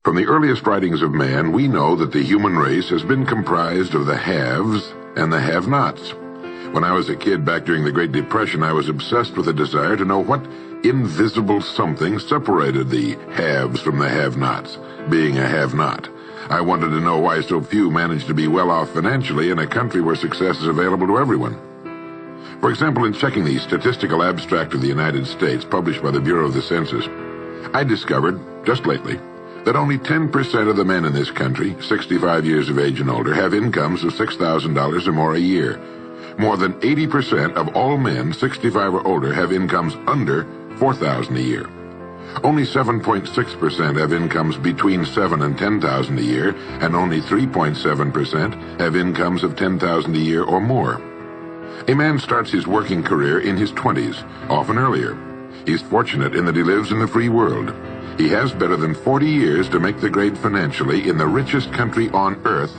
From the earliest writings of man, we know that the human race has been comprised of the haves and the have-nots. When I was a kid back during the Great Depression, I was obsessed with a desire to know what invisible something separated the haves from the have-nots, being a have-not. I wanted to know why so few managed to be well off financially in a country where success is available to everyone. For example, in checking the Statistical Abstract of the United States, published by the Bureau of the Census, I discovered, just lately, that only 10% of the men in this country, 65 years of age and older, have incomes of $6,000 or more a year. More than 80% of all men 65 or older have incomes under $4,000 a year. Only 7.6% have incomes between $7,000 and $10,000 a year, and only 3.7% have incomes of $10,000 a year or more. A man starts his working career in his 20s, often earlier. He's fortunate in that he lives in the free world. He has better than 40 years to make the grade financially in the richest country on earth.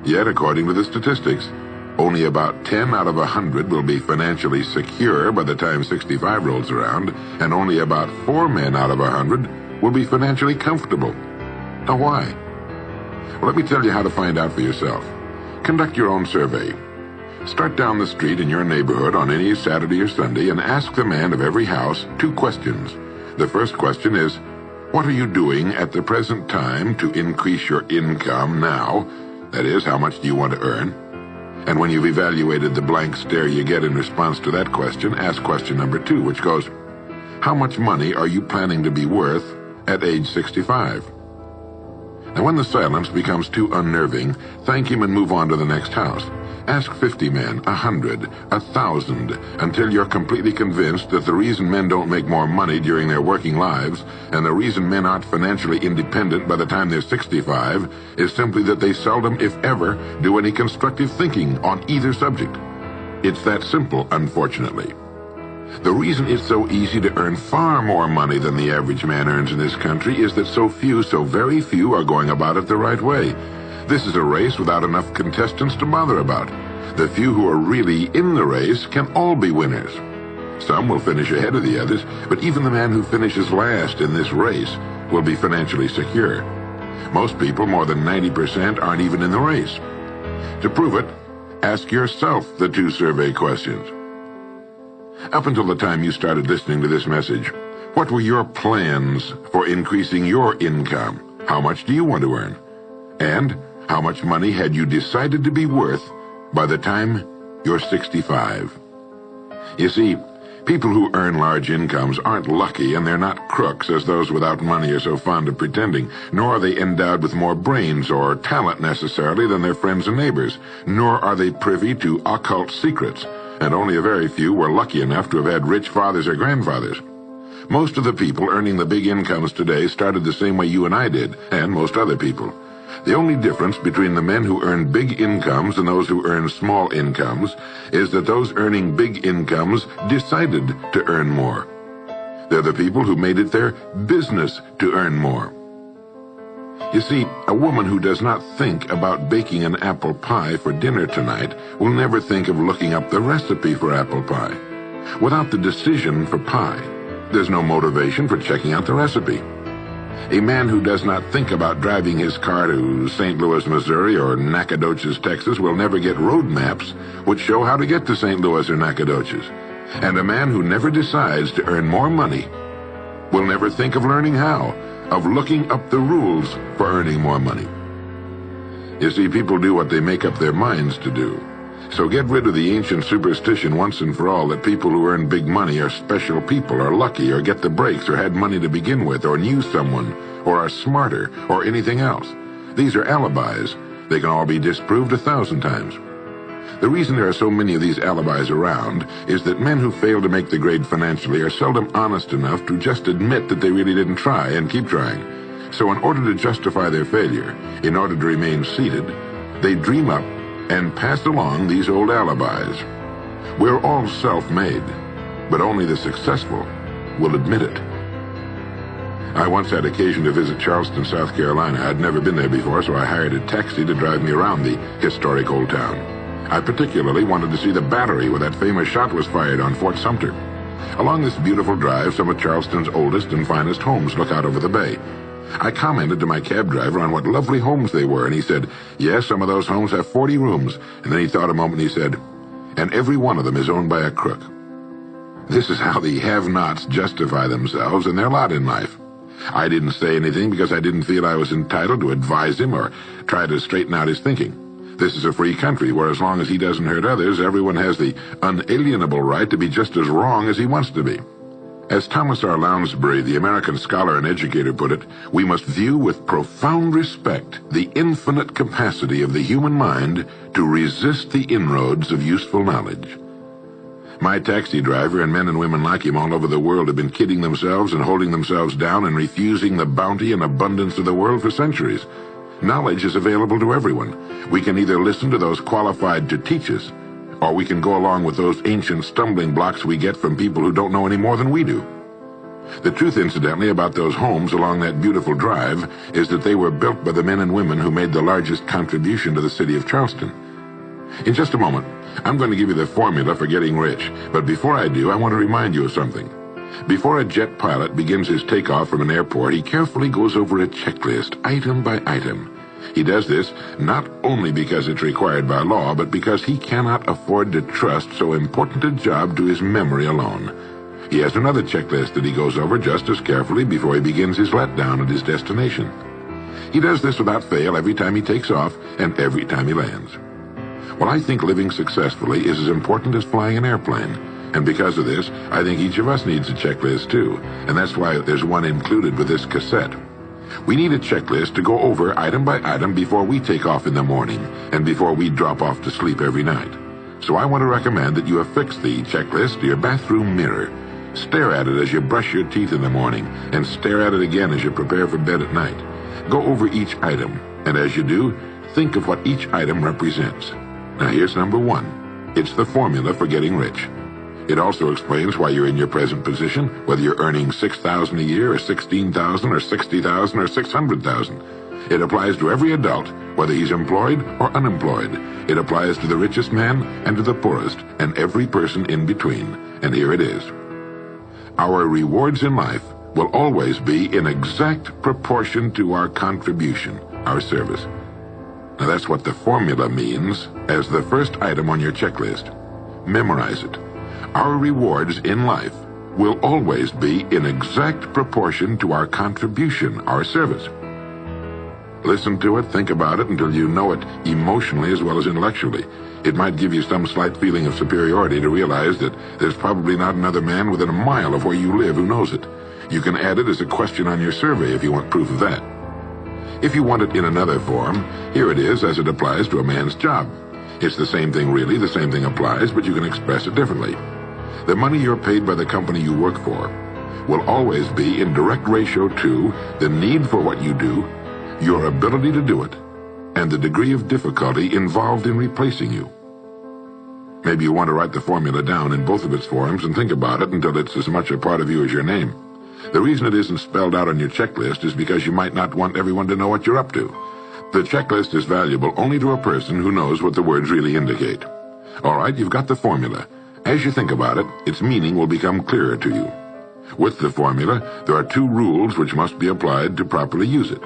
Yet, according to the statistics, only about 10 out of 100 will be financially secure by the time 65 rolls around, and only about 4 men out of 100 will be financially comfortable. Now why? Well, let me tell you how to find out for yourself. Conduct your own survey. Start down the street in your neighborhood on any Saturday or Sunday and ask the man of every house 2 questions. The first question is, what are you doing at the present time to increase your income now? That is, how much do you want to earn? And when you've evaluated the blank stare you get in response to that question, ask question number 2, which goes, how much money are you planning to be worth at age 65? Now, when the silence becomes too unnerving, thank him and move on to the next house. Ask 50 men, 100, 1,000, until you're completely convinced that the reason men don't make more money during their working lives, and the reason men aren't financially independent by the time they're 65, is simply that they seldom, if ever, do any constructive thinking on either subject. It's that simple, unfortunately. The reason it's so easy to earn far more money than the average man earns in this country is that so very few, are going about it the right way. This is a race without enough contestants to bother about. The few who are really in the race can all be winners. Some will finish ahead of the others, but even the man who finishes last in this race will be financially secure. Most people, more than 90%, aren't even in the race. To prove it, ask yourself the 2 survey questions. Up until the time you started listening to this message, what were your plans for increasing your income? How much do you want to earn? And how much money had you decided to be worth by the time you're 65? You see, people who earn large incomes aren't lucky, and they're not crooks as those without money are so fond of pretending, nor are they endowed with more brains or talent necessarily than their friends and neighbors, nor are they privy to occult secrets, and only a very few were lucky enough to have had rich fathers or grandfathers. Most of the people earning the big incomes today started the same way you and I did, and most other people. The only difference between the men who earn big incomes and those who earn small incomes is that those earning big incomes decided to earn more. They're the people who made it their business to earn more. You see, a woman who does not think about baking an apple pie for dinner tonight will never think of looking up the recipe for apple pie. Without the decision for pie, there's no motivation for checking out the recipe. A man who does not think about driving his car to St. Louis, Missouri or Nacogdoches, Texas will never get road maps which show how to get to St. Louis or Nacogdoches. And a man who never decides to earn more money will never think of learning how, of looking up the rules for earning more money. You see, people do what they make up their minds to do. So get rid of the ancient superstition once and for all that people who earn big money are special people, or lucky, or get the breaks, or had money to begin with, or knew someone, or are smarter, or anything else. These are alibis. They can all be disproved 1,000 times. The reason there are so many of these alibis around is that men who fail to make the grade financially are seldom honest enough to just admit that they really didn't try and keep trying. So in order to justify their failure, in order to remain seated, they dream up and pass along these old alibis. We're all self-made, but only the successful will admit it. I once had occasion to visit Charleston, South Carolina. I'd never been there before, so I hired a taxi to drive me around the historic old town. I particularly wanted to see the battery where that famous shot was fired on Fort Sumter. Along this beautiful drive, some of Charleston's oldest and finest homes look out over the bay. I commented to my cab driver on what lovely homes they were, and he said, yes, some of those homes have 40 rooms. And then he thought a moment and he said, and every one of them is owned by a crook. This is how the have-nots justify themselves and their lot in life. I didn't say anything because I didn't feel I was entitled to advise him or try to straighten out his thinking. This is a free country where as long as he doesn't hurt others, everyone has the unalienable right to be just as wrong as he wants to be. As Thomas R. Lounsbury, the American scholar and educator, put it, we must view with profound respect the infinite capacity of the human mind to resist the inroads of useful knowledge. My taxi driver and men and women like him all over the world have been kidding themselves and holding themselves down and refusing the bounty and abundance of the world for centuries. Knowledge is available to everyone. We can either listen to those qualified to teach us, or we can go along with those ancient stumbling blocks we get from people who don't know any more than we do. The truth, incidentally, about those homes along that beautiful drive is that they were built by the men and women who made the largest contribution to the city of Charleston. In just a moment, I'm going to give you the formula for getting rich, but before I do, I want to remind you of something. Before a jet pilot begins his takeoff from an airport, he carefully goes over a checklist, item by item. He does this not only because it's required by law, but because he cannot afford to trust so important a job to his memory alone. He has another checklist that he goes over just as carefully before he begins his letdown at his destination. He does this without fail every time he takes off and every time he lands. Well, I think living successfully is as important as flying an airplane. And because of this, I think each of us needs a checklist too. And that's why there's one included with this cassette. We need a checklist to go over item by item before we take off in the morning and before we drop off to sleep every night. So I want to recommend that you affix the checklist to your bathroom mirror. Stare at it as you brush your teeth in the morning and stare at it again as you prepare for bed at night. Go over each item, and as you do, think of what each item represents. Now here's number one. It's the formula for getting rich. It also explains why you're in your present position, whether you're earning $6,000 a year or $16,000 or $60,000 or $600,000. It applies to every adult, whether he's employed or unemployed. It applies to the richest man and to the poorest, and every person in between. And here it is. Our rewards in life will always be in exact proportion to our contribution, our service. Now that's what the formula means as the first item on your checklist. Memorize it. Our rewards in life will always be in exact proportion to our contribution, our service. Listen to it, think about it until you know it emotionally as well as intellectually. It might give you some slight feeling of superiority to realize that there's probably not another man within a mile of where you live who knows it. You can add it as a question on your survey if you want proof of that. If you want it in another form, here it is as it applies to a man's job. It's the same thing really, the same thing applies, but you can express it differently. The money you're paid by the company you work for will always be in direct ratio to the need for what you do, your ability to do it, and the degree of difficulty involved in replacing you. Maybe you want to write the formula down in both of its forms and think about it until it's as much a part of you as your name. The reason it isn't spelled out on your checklist is because you might not want everyone to know what you're up to. The checklist is valuable only to a person who knows what the words really indicate. All right, you've got the formula. As you think about it, its meaning will become clearer to you. With the formula, there are two rules which must be applied to properly use it.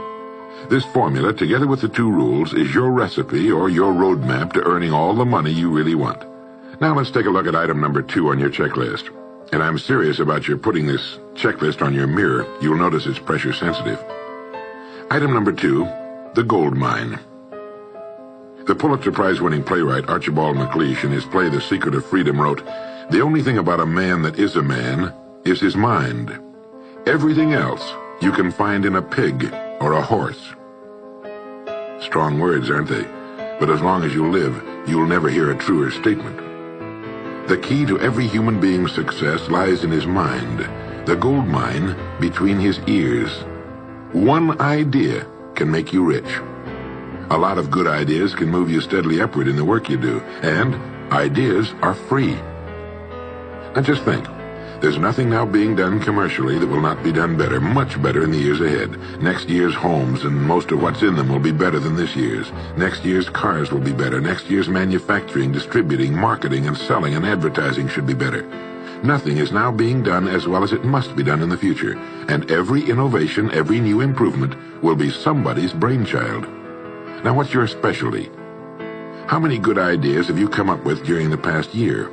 This formula, together with the two rules, is your recipe or your roadmap to earning all the money you really want. Now let's take a look at item number 2 on your checklist. And I'm serious about your putting this checklist on your mirror. You'll notice it's pressure sensitive. Item number 2, the gold mine. The Pulitzer Prize-winning playwright Archibald MacLeish in his play The Secret of Freedom wrote, "The only thing about a man that is a man is his mind. Everything else you can find in a pig or a horse." Strong words, aren't they? But as long as you live, you'll never hear a truer statement. The key to every human being's success lies in his mind, the gold mine between his ears. One idea can make you rich. A lot of good ideas can move you steadily upward in the work you do, and ideas are free. Now just think, there's nothing now being done commercially that will not be done better, much better in the years ahead. Next year's homes and most of what's in them will be better than this year's. Next year's cars will be better. Next year's manufacturing, distributing, marketing, and selling and advertising should be better. Nothing is now being done as well as it must be done in the future, and every innovation, every new improvement will be somebody's brainchild. Now, what's your specialty? How many good ideas have you come up with during the past year?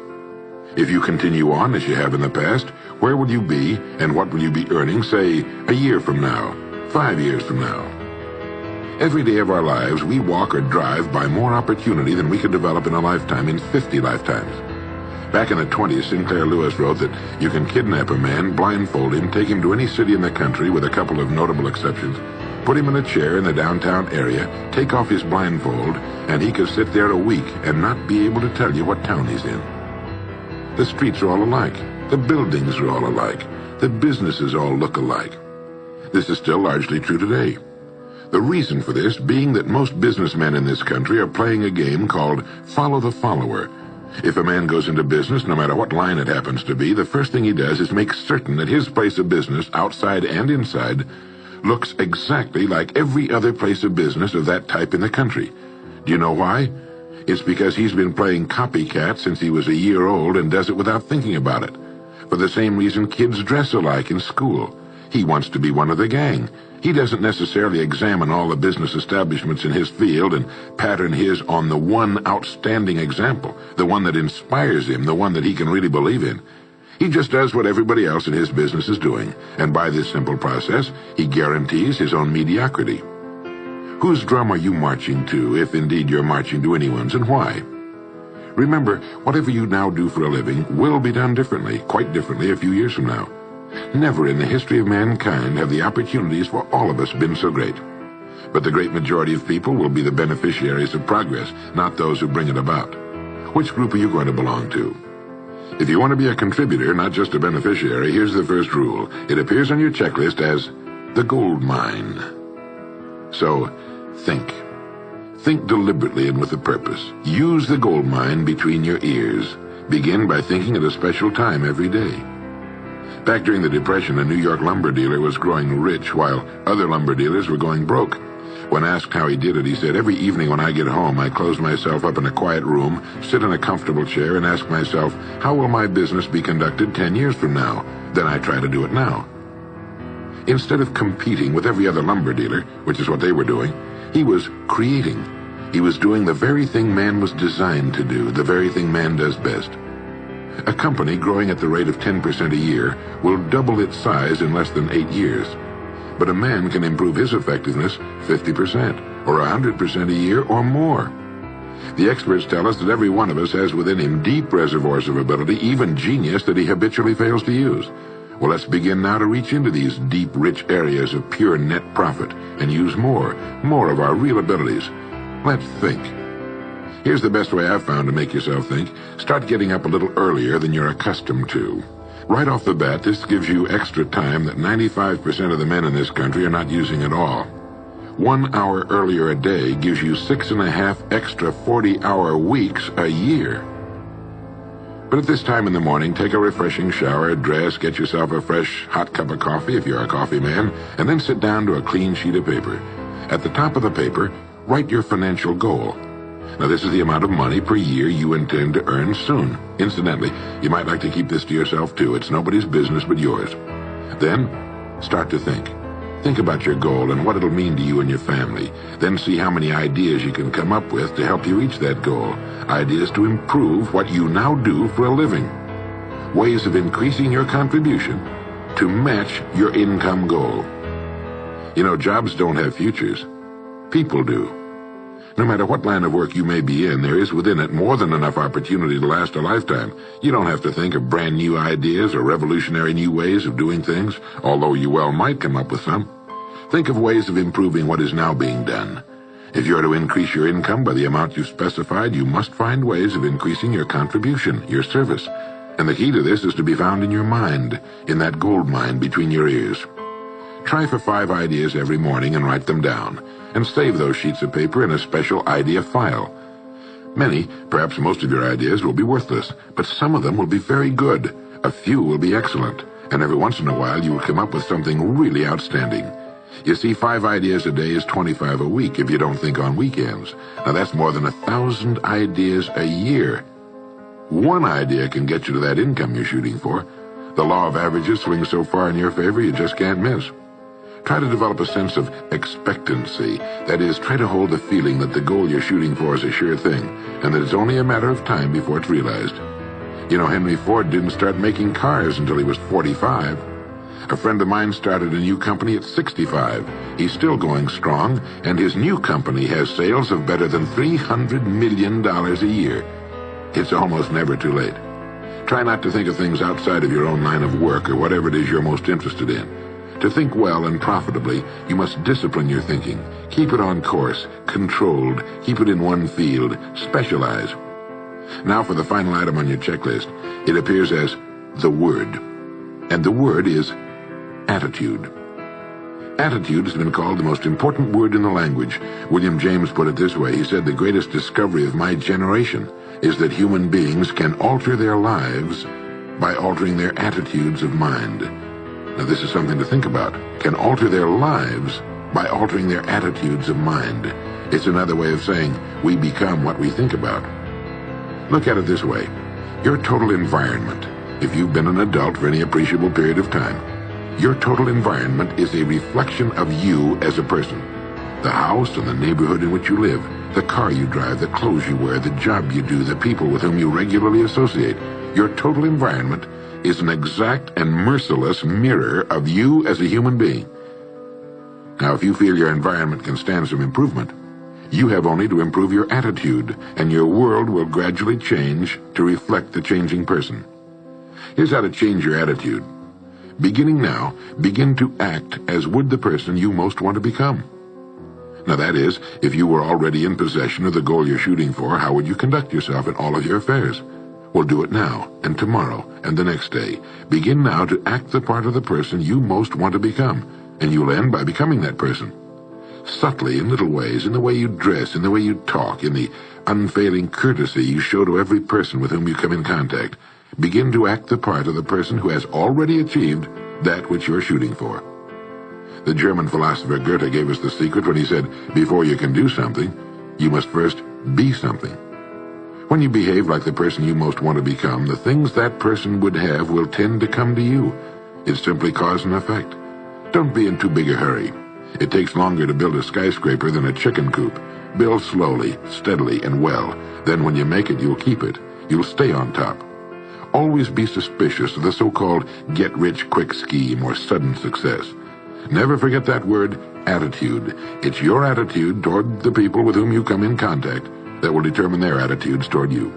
If you continue on as you have in the past, where will you be and what will you be earning, say, a year from now, 5 years from now? Every day of our lives, we walk or drive by more opportunity than we could develop in a lifetime, in 50 lifetimes. Back in the 20s, Sinclair Lewis wrote that you can kidnap a man, blindfold him, take him to any city in the country with a couple of notable exceptions, put him in a chair in the downtown area, take off his blindfold, and he could sit there a week and not be able to tell you what town he's in. The streets are all alike. The buildings are all alike. The businesses all look alike. This is still largely true today. The reason for this being that most businessmen in this country are playing a game called follow the follower. If a man goes into business, no matter what line it happens to be, the first thing he does is make certain that his place of business, outside and inside, looks exactly like every other place of business of that type in the country. Do you know why? It's because he's been playing copycat since he was a year old and does it without thinking about it. For the same reason kids dress alike in school. He wants to be one of the gang. He doesn't necessarily examine all the business establishments in his field and pattern his on the one outstanding example, the one that inspires him, the one that he can really believe in. He just does what everybody else in his business is doing, and by this simple process, he guarantees his own mediocrity. Whose drum are you marching to, if indeed you're marching to anyone's, and why? Remember, whatever you now do for a living will be done differently, quite differently a few years from now. Never in the history of mankind have the opportunities for all of us been so great. But the great majority of people will be the beneficiaries of progress, not those who bring it about. Which group are you going to belong to? If you want to be a contributor, not just a beneficiary, here's the first rule. It appears on your checklist as the gold mine. So, think. Think deliberately and with a purpose. Use the gold mine between your ears. Begin by thinking at a special time every day. Back during the Depression, a New York lumber dealer was growing rich while other lumber dealers were going broke. When asked how he did it, he said, "Every evening when I get home, I close myself up in a quiet room, sit in a comfortable chair, and ask myself, how will my business be conducted 10 years from now? Then I try to do it now." Instead of competing with every other lumber dealer, which is what they were doing, he was creating. He was doing the very thing man was designed to do, the very thing man does best. A company growing at the rate of 10% a year will double its size in less than 8 years. But a man can improve his effectiveness 50% or 100% a year or more. The experts tell us that every one of us has within him deep reservoirs of ability, even genius that he habitually fails to use. Well, let's begin now to reach into these deep, rich areas of pure net profit and use more of our real abilities. Let's think. Here's the best way I've found to make yourself think. Start getting up a little earlier than you're accustomed to. Right off the bat, this gives you extra time that 95% of the men in this country are not using at all. 1 hour earlier a day gives you 6.5 extra 40-hour weeks a year. But at this time in the morning, take a refreshing shower, dress, get yourself a fresh, hot cup of coffee if you're a coffee man, and then sit down to a clean sheet of paper. At the top of the paper, write your financial goal. Now, this is the amount of money per year you intend to earn soon. Incidentally, you might like to keep this to yourself, too. It's nobody's business but yours. Then, start to think. Think about your goal and what it'll mean to you and your family. Then see how many ideas you can come up with to help you reach that goal. Ideas to improve what you now do for a living. Ways of increasing your contribution to match your income goal. You know, jobs don't have futures. People do. No matter what line of work you may be in, there is within it more than enough opportunity to last a lifetime. You don't have to think of brand new ideas or revolutionary new ways of doing things, although you well might come up with some. Think of ways of improving what is now being done. If you are to increase your income by the amount you've specified, you must find ways of increasing your contribution, your service. And the key to this is to be found in your mind, in that gold mine between your ears. Try for 5 ideas every morning and write them down, and save those sheets of paper in a special idea file. Many, perhaps most of your ideas will be worthless, but some of them will be very good. A few will be excellent, and every once in a while you will come up with something really outstanding. You see, 5 ideas a day is 25 a week if you don't think on weekends. Now that's more than 1,000 ideas a year. One idea can get you to that income you're shooting for. The law of averages swings so far in your favor you just can't miss. Try to develop a sense of expectancy. That is, try to hold the feeling that the goal you're shooting for is a sure thing, and that it's only a matter of time before it's realized. You know, Henry Ford didn't start making cars until he was 45. A friend of mine started a new company at 65. He's still going strong, and his new company has sales of better than $300 million a year. It's almost never too late. Try not to think of things outside of your own line of work or whatever it is you're most interested in. To think well and profitably, you must discipline your thinking. Keep it on course, controlled, keep it in one field, specialize. Now for the final item on your checklist. It appears as the word. And the word is attitude. Attitude has been called the most important word in the language. William James put it this way. He said, "The greatest discovery of my generation is that human beings can alter their lives by altering their attitudes of mind." Now this is something to think about. Can alter their lives by altering their attitudes of mind. It's another way of saying we become what we think about. Look at it this way. Your total environment, if you've been an adult for any appreciable period of time, your total environment is a reflection of you as a person. The house and the neighborhood in which you live, the car you drive, the clothes you wear, the job you do, the people with whom you regularly associate. Your total environment is an exact and merciless mirror of you as a human being. Now, if you feel your environment can stand some improvement, you have only to improve your attitude, and your world will gradually change to reflect the changing person. Here's how to change your attitude. Beginning now, begin to act as would the person you most want to become. Now that is, if you were already in possession of the goal you're shooting for, how would you conduct yourself in all of your affairs? Well, do it now, and tomorrow, and the next day. Begin now to act the part of the person you most want to become, and you'll end by becoming that person. Subtly, in little ways, in the way you dress, in the way you talk, in the unfailing courtesy you show to every person with whom you come in contact, begin to act the part of the person who has already achieved that which you're shooting for. The German philosopher Goethe gave us the secret when he said, before you can do something, you must first be something. When you behave like the person you most want to become, the things that person would have will tend to come to you. It's simply cause and effect. Don't be in too big a hurry. It takes longer to build a skyscraper than a chicken coop. Build slowly, steadily, and well. Then when you make it, you'll keep it. You'll stay on top. Always be suspicious of the so-called get-rich-quick scheme or sudden success. Never forget that word, attitude. It's your attitude toward the people with whom you come in contact that will determine their attitudes toward you.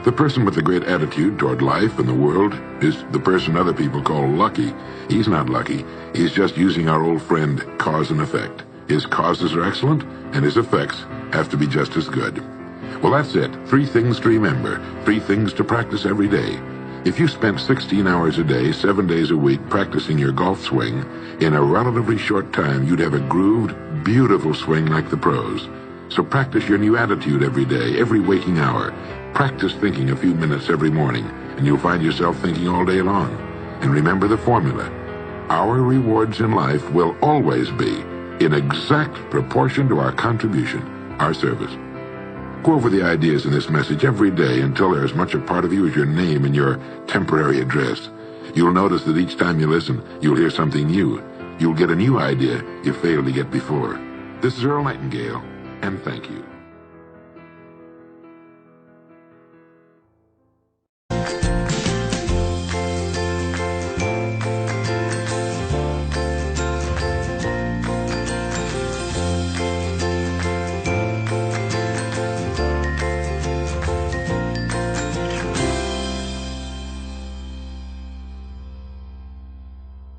The person with the great attitude toward life and the world is the person other people call lucky. He's not lucky. He's just using our old friend, cause and effect. His causes are excellent, and his effects have to be just as good. Well, that's it. 3 things to remember. 3 things to practice every day. If you spent 16 hours a day, 7 days a week, practicing your golf swing, in a relatively short time, you'd have a grooved, beautiful swing like the pros. So practice your new attitude every day, every waking hour. Practice thinking a few minutes every morning, and you'll find yourself thinking all day long. And remember the formula. Our rewards in life will always be in exact proportion to our contribution, our service. Go over the ideas in this message every day until they're as much a part of you as your name and your temporary address. You'll notice that each time you listen, you'll hear something new. You'll get a new idea you failed to get before. This is Earl Nightingale, and thank you.